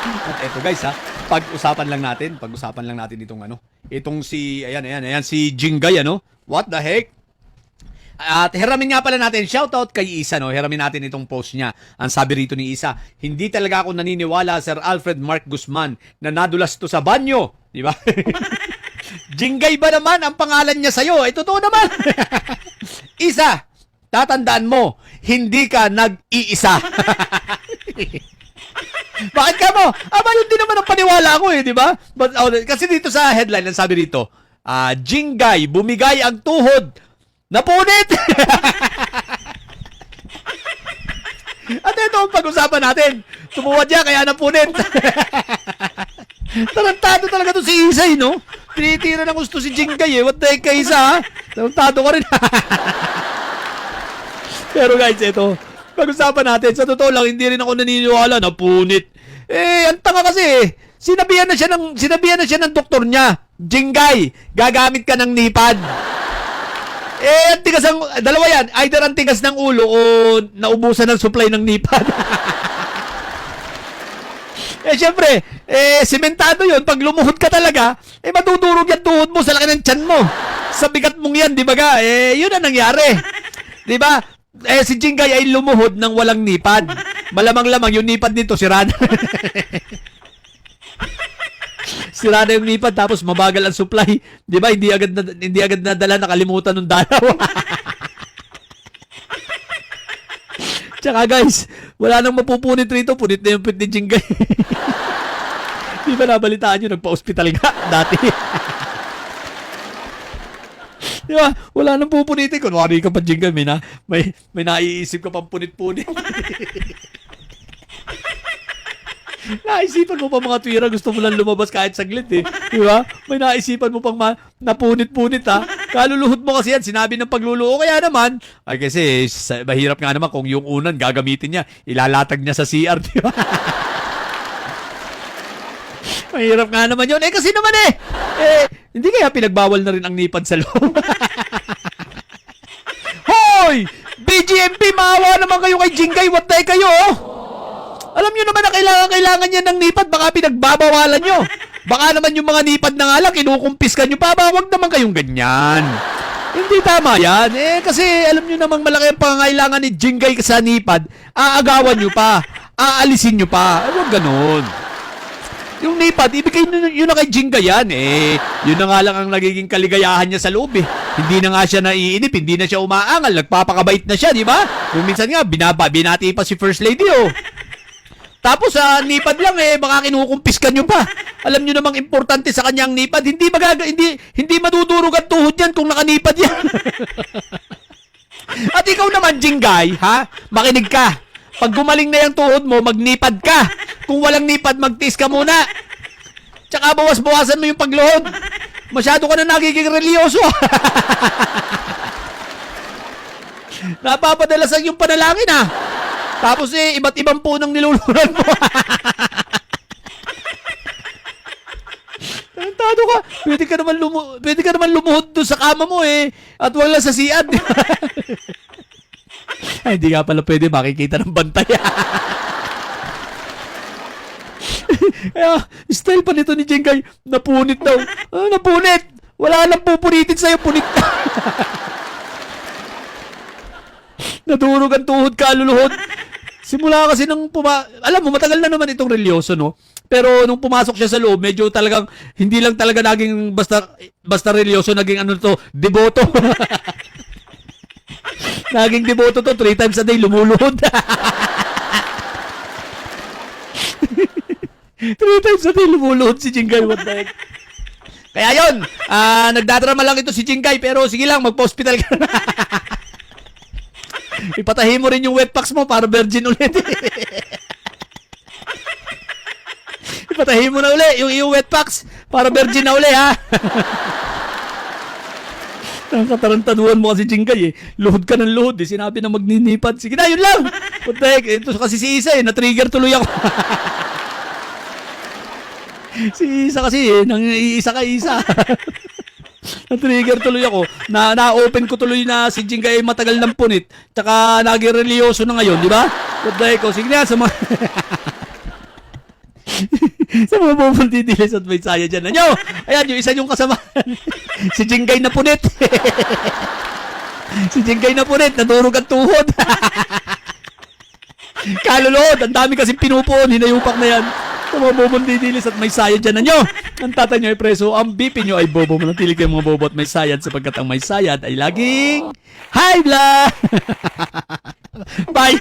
At eto guys ha, pag-usapan lang natin itong ano, itong si, ayan, si Jingay ano, what the heck? At hiramin nga pala natin, shoutout kay Isa, no? Hiramin natin itong post niya. Ang sabi rito ni Isa, hindi talaga ako naniniwala, Sir Alfred Mark Guzman, na nadulas to sa banyo. Di ba? Jingay ba naman ang pangalan niya sa'yo? Eh, totoo naman. Isa, tatandaan mo, hindi ka nag-iisa. Bakit ka mo? Aba, yun din naman ang paniwala ko eh, di ba? But, kasi dito sa headline, ang sabi dito, Jingay, bumigay ang tuhod. Napunit! At ito ang pag-usapan natin. Tumuwad niya, kaya napunit. Tarantado talaga to si Isay, no? Tinitira ng gusto si Jingay, eh. What the heck, Isa, ha? Tarantado ka rin. Pero guys, ito. Pag-usapan natin. Sa totoo lang, hindi rin ako naniniwala. Napunit. Eh, ang tanga kasi, eh. Sinabihan na siya ng doktor niya. Jingay, gagamit ka ng nipad. Eh, ang tigas ang, dalawa yan, either ang tigas ng ulo o naubusan ng supply ng nipad. Eh, syempre, sementado yun. Pag lumuhod ka talaga, matutulog yung tuhod mo sa laki ng tiyan mo. Sa bigat mong yan, di ba ga? Yun ang nangyari. Di ba? Si Jingay ay lumuhod ng walang nipad. Malamang-lamang yung nipad nito, sira na. Sira na yung nipad, tapos mabagal ang supply. Di ba? Hindi agad nadala, nakalimutan ng dalaw. Tsaka guys, wala nang mapupunit rito. Punit na yung pit ni Jingay. Di ba nabalitaan nyo? Nagpa-hospital nga dati. Di ba? Wala nang pupunitin. Kunwari ka pa, Jingay. May naiisip ka pang punit-punit. Naisipan mo pa mga tuwira, gusto mo lang lumabas kahit saglit eh. Di ba? May naisipan mo pang napunit-punit ha. Kaluluhod mo kasi yan, sinabi ng pagluluho. Kaya naman, ay kasi mahirap nga naman kung yung unan gagamitin niya, ilalatag niya sa CR, di ba? Mahirap nga naman yun. Kasi naman hindi kaya pinagbawal na rin ang nipad sa loob. Hoy! BGMP, maawa naman kayo kay Jingay. What the heck kayo, oh? Alam nyo naman na kailangan niya ng nipad, baka pinagbabawalan nyo. Baka naman yung mga nipad na nga lang, kinukumpiskan nyo pa, wag naman kayong ganyan. Hindi tama yan. Kasi alam nyo namang malaki ang pangangailangan ni Jingay sa nipad, aagawan nyo pa, aalisin nyo pa. Huwag ganun. Yung nipad, ibigay yun na kay Jingay yan. Yun na nga lang ang nagiging kaligayahan niya sa loob eh. Hindi na nga siya naiinip, hindi na siya umaangal, nagpapakabait na siya, di ba? Kung minsan nga, binati pa si First Lady, oh. Tapos nipad lang baka kinukumpiskan nyo pa. Alam nyo namang importante sa kanyang nipad. Hindi madudurog ang tuhod yan kung nakanipad yan. At ikaw naman, Jingay, ha? Makinig ka. Pag gumaling na yung tuhod mo, magnipad ka. Kung walang nipad, magtiis ka muna. Tsaka bawas-bawasan mo yung pagluhod. Masyado ka na nagiging religyoso. Napapadalasan yung panalangin, ha? Tapos iba't ibang punang nilulunan mo. Tarantado ka. Pwede ka naman lumuhod doon sa kama mo at wala sa CR. Ay, hindi nga pala pwede makikita ng bantay. Style pa nito ni Jingay. Napunit daw. Napunit. Wala lang pupunitin sa'yo. Punit na. Nadurog ang tuhod, kaluluhod. Simula kasi alam mo, matagal na naman itong relyoso, no? Pero nung pumasok siya sa loob, medyo talagang, hindi lang talaga naging basta relyoso, naging deboto. Naging deboto to, 3 times a day, lumuluhod. 3 times a day, lumuluhod si Jingay, what the heck? Kaya yun, nagdadrama lang ito si Jingay, pero sige lang, magpa-hospital ka na. Ipatahi mo rin yung wet packs mo para virgin ulit. Ipatahi mo na uli yung wet packs para virgin na uli, ha? Ang katarantaduhan mo kasi, Jingay, luhod ka ng luhod, sinabi na magninipad. Sige na, yun lang. What the heck? Ito kasi si Isa, na-trigger tuloy ako. Si Isa kasi, nang iisa ka Isa. Na-trigger tuloy ako. Na-open ko tuloy na si Jingay ay matagal ng punit. Tsaka naging religyoso na ngayon, di ba? What the heck? Sige na, Sa mga bubundidilis at may saya dyan. Ano? Ayan, yung isa yung kasamahan. Si Jingay na punit. Si Jingay na punit, nadurog ang tuhod. Kalulod, ang dami kasing pinupuon, hinayupak na yan. Sa mga bubundidilis at may saya dyan. Ano? Ang tatay nyo ay preso, ang BP nyo ay bobo. Manatilig kayo mga bobo at may sayad sapagkat ang may sayad ay laging high blood. Bye!